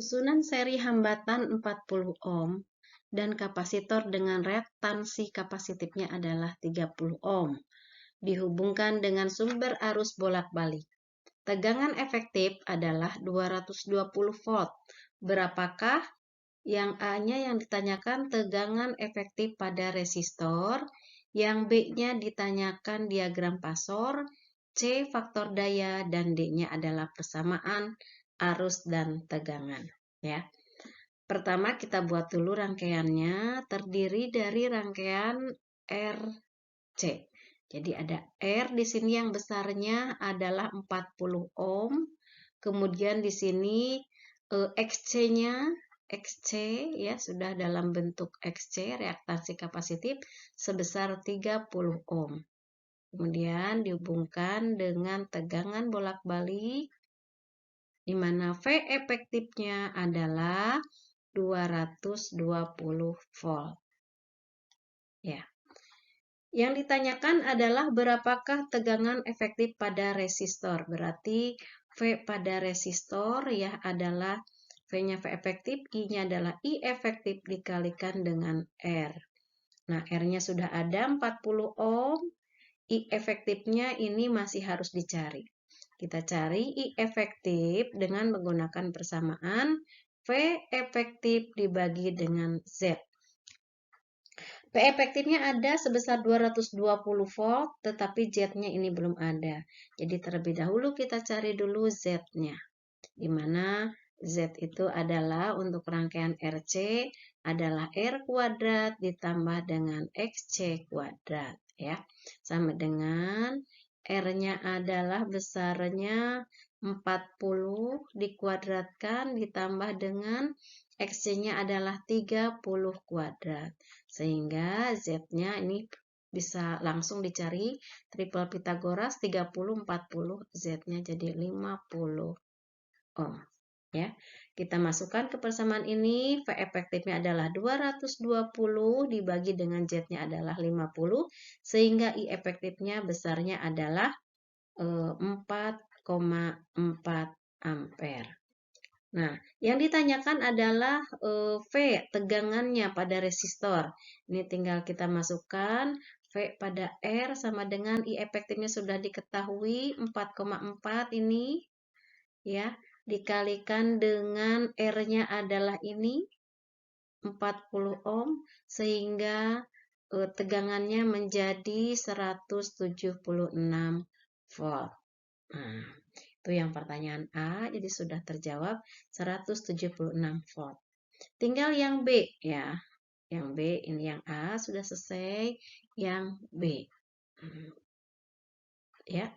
Susunan seri hambatan 40 ohm dan kapasitor dengan reaktansi kapasitifnya adalah 30 ohm. Dihubungkan dengan sumber arus bolak-balik. Tegangan efektif adalah 220 volt. Berapakah? Yang A-nya yang ditanyakan tegangan efektif pada resistor, yang B-nya ditanyakan diagram pasor, C faktor daya, dan D-nya adalah persamaan arus dan tegangan. Ya. Pertama kita buat dulu rangkaiannya, terdiri dari rangkaian RC. Jadi ada R di sini yang besarnya adalah 40 ohm. Kemudian di sini XC-nya XC ya sudah dalam bentuk XC reaktansi kapasitif sebesar 30 ohm. Kemudian dihubungkan dengan tegangan bolak-balik di mana V efektifnya adalah 220 volt. Ya. Yang ditanyakan adalah berapakah tegangan efektif pada resistor. Berarti V pada resistor ya adalah V-nya V efektif, I-nya adalah I efektif dikalikan dengan R. Nah, R-nya sudah ada 40 ohm, I efektifnya ini masih harus dicari. Kita cari I efektif dengan menggunakan persamaan V efektif dibagi dengan Z. P efektifnya ada sebesar 220 volt, tetapi Z-nya ini belum ada. Jadi terlebih dahulu kita cari dulu Z-nya. Di mana Z itu adalah untuk rangkaian RC adalah R kuadrat ditambah dengan XC kuadrat. Ya. Sama dengan R-nya adalah besarnya 40 dikuadratkan ditambah dengan XC-nya adalah 30 kuadrat. Sehingga Z-nya ini bisa langsung dicari triple Pitagoras 30 40 Z-nya jadi 50 ohm. Ya. Kita masukkan ke persamaan ini, V efektifnya adalah 220 dibagi dengan Z-nya adalah 50 sehingga I efektifnya besarnya adalah 4,4 ampere. Nah, yang ditanyakan adalah V tegangannya pada resistor. Ini tinggal kita masukkan V pada R sama dengan I efektifnya sudah diketahui 4,4 ini ya, dikalikan dengan R-nya adalah ini 40 ohm sehingga tegangannya menjadi 176 volt. Nah, itu yang pertanyaan A, jadi sudah terjawab 176 volt. Tinggal yang B ya. Yang B ini yang A sudah selesai, yang B. Ya.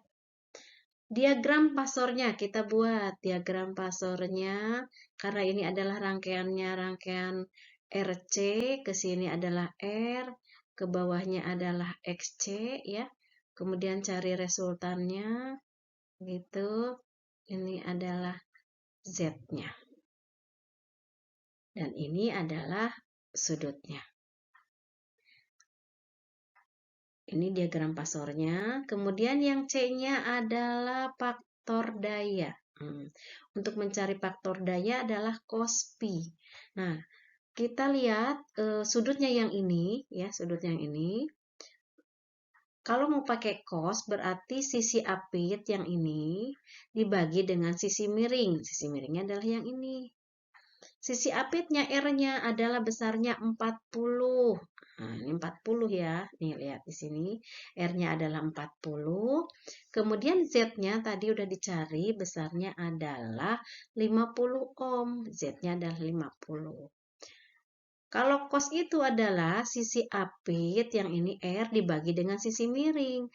Diagram pasornya kita buat. Diagram pasornya karena ini adalah rangkaiannya rangkaian RC, ke sini adalah R, ke bawahnya adalah XC ya. Kemudian cari resultannya gitu. Ini adalah Z-nya. Dan ini adalah sudutnya. Ini diagram pasornya. Kemudian yang C-nya adalah faktor daya. Untuk mencari faktor daya adalah cos pi. Nah, kita lihat sudutnya yang ini, ya, sudut yang ini. Kalau mau pakai cos, berarti sisi apit yang ini dibagi dengan sisi miring. Sisi miringnya adalah yang ini. Sisi apitnya R-nya adalah besarnya 40. Nah, ini 40 ya. Nih, lihat di sini. R-nya adalah 40. Kemudian Z-nya tadi udah dicari, besarnya adalah 50 ohm. Z-nya adalah 50. Kalau cos itu adalah sisi apit, yang ini R dibagi dengan sisi miring.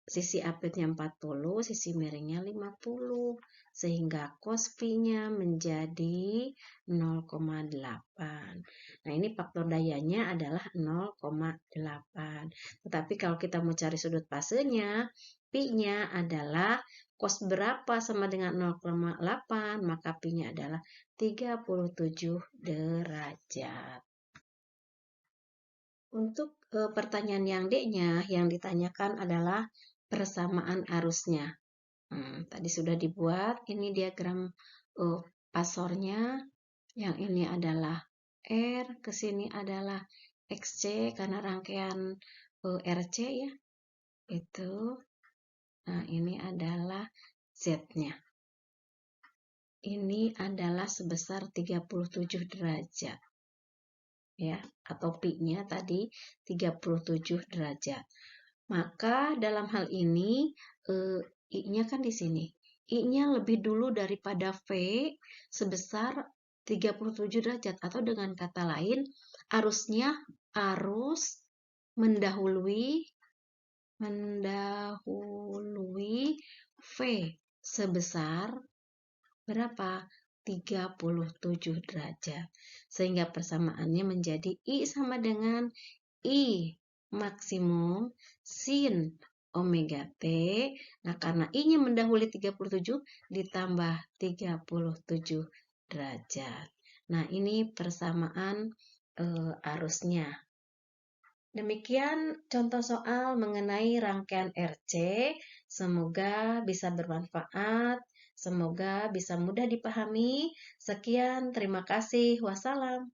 Sisi apitnya 40, sisi miringnya 50. Sehingga cos pi-nya menjadi 0,8. Nah, ini faktor dayanya adalah 0,8. Tetapi kalau kita mau cari sudut fasenya, pi-nya adalah cos berapa sama dengan 0,8, maka pi-nya adalah 37 derajat. Untuk pertanyaan yang D-nya, yang ditanyakan adalah persamaan arusnya. Tadi sudah dibuat, ini diagram pasornya. Yang ini adalah R, ke sini adalah XC karena rangkaian RC ya. Itu. Nah, ini adalah Z-nya. Ini adalah sebesar 37 derajat. Ya, atau pi-nya tadi 37 derajat. Maka dalam hal ini I-nya kan di sini. I-nya lebih dulu daripada V sebesar 37 derajat, atau dengan kata lain arusnya arus mendahului V sebesar berapa? 37 derajat. Sehingga persamaannya menjadi I sama dengan I maksimum sin omega T. Nah, karena I-nya mendahului 37 ditambah 37 derajat. Nah, ini persamaan arusnya. Demikian contoh soal mengenai rangkaian RC. Semoga bisa bermanfaat. Semoga bisa mudah dipahami. Sekian, terima kasih. Wassalam.